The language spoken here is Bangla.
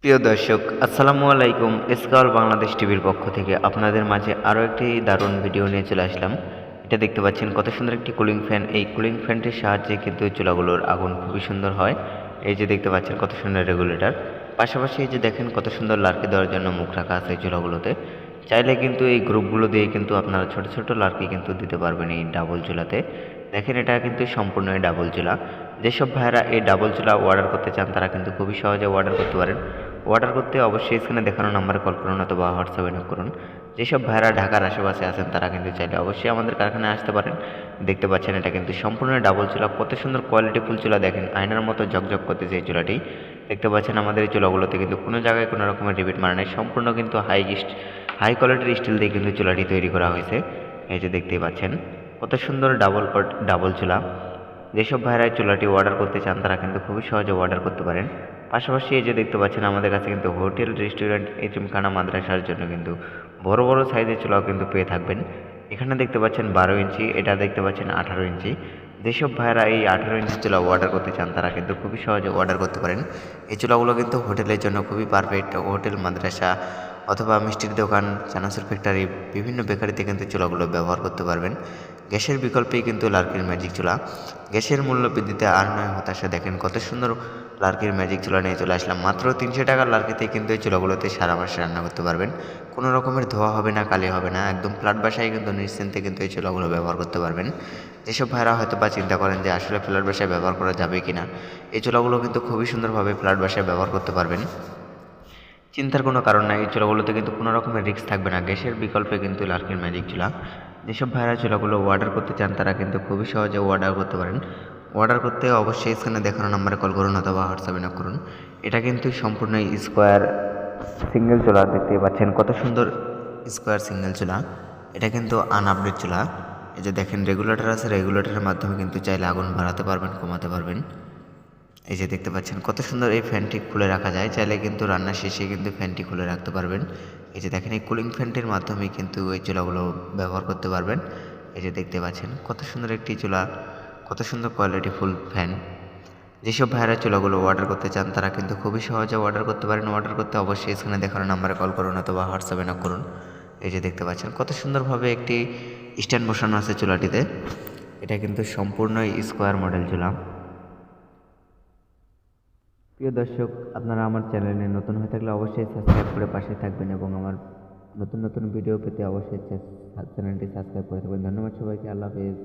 প্রিয় দর্শক, আসসালামু আলাইকুম। স্কাল বাংলাদেশ টিভির পক্ষ থেকে আপনাদের মাঝে আরও একটি দারুণ ভিডিও নিয়ে চলে আসলাম। এটা দেখতে পাচ্ছেন কত সুন্দর একটি কুলিং ফ্যান। এই কুলিং ফ্যানটির সাহায্যে কিন্তু চুলাগুলোর আগুন খুবই সুন্দর হয়। এই যে দেখতে পাচ্ছেন কত সুন্দর রেগুলেটর। পাশাপাশি এই যে দেখেন কত সুন্দর লার্কি দেওয়ার জন্য মুখ রাখা আছে এই চুলাগুলোতে। চাইলে কিন্তু এই গ্রুপগুলো দিয়ে কিন্তু আপনারা ছোট ছোট লার্কি কিন্তু দিতে পারবেন এই ডাবল চুলাতে। দেখেন এটা কিন্তু সম্পূর্ণই ডাবল চুলা। যেসব ভাইয়েরা এই ডাবল চুলা অর্ডার করতে চান তারা কিন্তু খুবই সহজে অর্ডার করতে পারেন। অর্ডার করতে অবশ্যই স্ক্রিনে দেখানো নাম্বারে কল করুন অথবা হোয়াটসঅ্যাপে নক করুন। যেসব ভাইয়েরা ঢাকার আশেপাশে আছেন তারা কিন্তু চাইলে অবশ্যই আমাদের কারখানায় আসতে পারেন। দেখতে পাচ্ছেন এটা কিন্তু সম্পূর্ণ ডাবল চুলা। কত সুন্দর কোয়ালিটিফুল চুলা, দেখেন আয়নার মতো ঝকঝক করতেছে এই চুলাটি। দেখতে পাচ্ছেন আমাদের এই চুলাগুলোতে কিন্তু কোনো জায়গায় কোনো রকমের রিপিট মারা নেই। সম্পূর্ণ কিন্তু হাই কোয়ালিটির স্টিল দিয়ে কিন্তু চুলাটি তৈরি করা হয়েছে। এই যে দেখতেই পাচ্ছেন কত সুন্দর ডাবল চুলা। যেসব ভাইয়েরা এই চুলাটি অর্ডার করতে চান তারা কিন্তু খুবই সহজে অর্ডার করতে পারেন। পাশাপাশি এই যে দেখতে পাচ্ছেন আমাদের কাছে কিন্তু হোটেল, রেস্টুরেন্ট, এতিমখানা, মাদ্রাসার জন্য কিন্তু বড় বড় সাইজের চুলাও কিন্তু পেয়ে থাকবেন। এখানে দেখতে পাচ্ছেন 12 ইঞ্চি, এটা দেখতে পাচ্ছেন 18 ইঞ্চি। যেসব ভাইয়েরা এই 18 ইঞ্চি চুলা অর্ডার করতে চান তারা কিন্তু খুবই সহজে অর্ডার করতে পারেন। এই চুলাগুলো কিন্তু হোটেলের জন্য খুবই পারফেক্ট। হোটেল, মাদ্রাসা অথবা মিষ্টির দোকান, চানাচুর ফ্যাক্টরি, বিভিন্ন বেকারিতে কিন্তু চুলাগুলো ব্যবহার করতে পারবেন। গ্যাসের বিকল্পেই কিন্তু লার্কির ম্যাজিক চুলা। গ্যাসের মূল্য বৃদ্ধিতে আর নয় হতাশা, দেখেন কত সুন্দর লার্কির ম্যাজিক চুলা নিয়ে চলে আসলাম। মাত্র 300 টাকার লার্কিতেই কিন্তু এই চুলাগুলোতে সারা মাস রান্না করতে পারবেন। কোনো রকমের ধোয়া হবে না, কালি হবে না। একদম ফ্ল্যাট বাসায় কিন্তু নিশ্চিন্তে কিন্তু এই চুলাগুলো ব্যবহার করতে পারবেন। যেসব ভাইরা হয়তো বা চিন্তা করেন যে আসলে ফ্ল্যাট বাসায় ব্যবহার করা যাবে কিনা, এই চুলাগুলো কিন্তু খুবই সুন্দরভাবে ফ্ল্যাট বাসায় ব্যবহার করতে পারবেন। চিন্তার কোনো কারণ নাই, এই চুলাগুলোতে কিন্তু কোনো রকমের রিস্ক থাকবে না। গ্যাসের বিকল্পে কিন্তু লার্কির ম্যাজিক চুলা। যেসব ভাইরা চুলাগুলো অর্ডার করতে চান তারা কিন্তু খুবই সহজে অর্ডার করতে পারেন। অর্ডার করতে অবশ্যই স্ক্রিনে দেখানো নাম্বারে কল করুন অথবা হোয়াটসঅ্যাপে নক করুন। এটা কিন্তু সম্পূর্ণ স্কোয়ার সিঙ্গেল চুলা। দেখতে পাচ্ছেন কত সুন্দর স্কোয়ার সিঙ্গেল চুলা। এটা কিন্তু আনআপডেট চুলা। এই যে দেখেন রেগুলেটর আছে, রেগুলেটরের মাধ্যমে কিন্তু চাইলে আগুন বাড়াতে পারবেন, কমাতে পারবেন। এই যে দেখতে পাচ্ছেন কত সুন্দর এই ফ্যানটি খুলে রাখা যায়, চাইলে কিন্তু রান্না শেষে কিন্তু ফ্যানটি খুলে রাখতে পারবেন। এই যে দেখেন এই কুলিং ফ্যানটির মাধ্যমে কিন্তু এই চুলাগুলো ব্যবহার করতে পারবেন। এই যে দেখতে পাচ্ছেন কত সুন্দর একটি চুলা, কত সুন্দর কোয়ালিটি ফুল ফ্যান। যেসব ভাইয়েরা চুলাগুলো অর্ডার করতে চান তারা কিন্তু খুবই সহজে অর্ডার করতে পারেন। অর্ডার করতে অবশ্যই স্ক্রিনে দেখানো নাম্বারে কল করুন অথবা হোয়াটসঅ্যাপে নক করুন। এই যে দেখতে পাচ্ছেন কত সুন্দরভাবে একটি স্ট্যান্ড বসানো আছে চুলাটিতে। এটা কিন্তু সম্পূর্ণই স্কোয়ার মডেল চুলা। প্রিয় দর্শক, আপনারা আমার চ্যানেলে নতুন হয়ে থাকলে অবশ্যই সাবস্ক্রাইব করে পাশে থাকবেন এবং আমার নতুন নতুন ভিডিও পেতে অবশ্যই চ্যানেলটি সাবস্ক্রাইব করে থাকবেন। ধন্যবাদ সবাইকে। আল্লাহ হাফেজ।